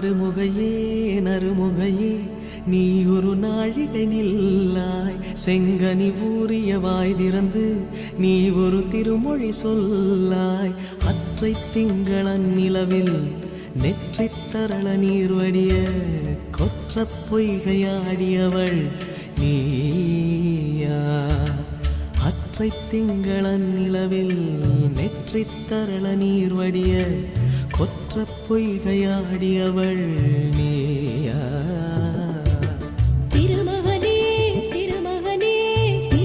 நறுமுகையே நறுமுகையே நீ ஒரு நாழிகை நில்லாய் செங்கனி ஊறிய வாய் திறந்து நீ ஒரு திருமொழி சொல்லாய் அற்றை திங்களன் நிலவில் நெற்றித் தரள நீர் வடிய கொற்ற பொய்கையாடியவள் நீயா அற்றை திங்களன் நிலவில் நெற்றித் தரள நீர் வடிய கொற்ற பொய்கையாடியவள் நீயா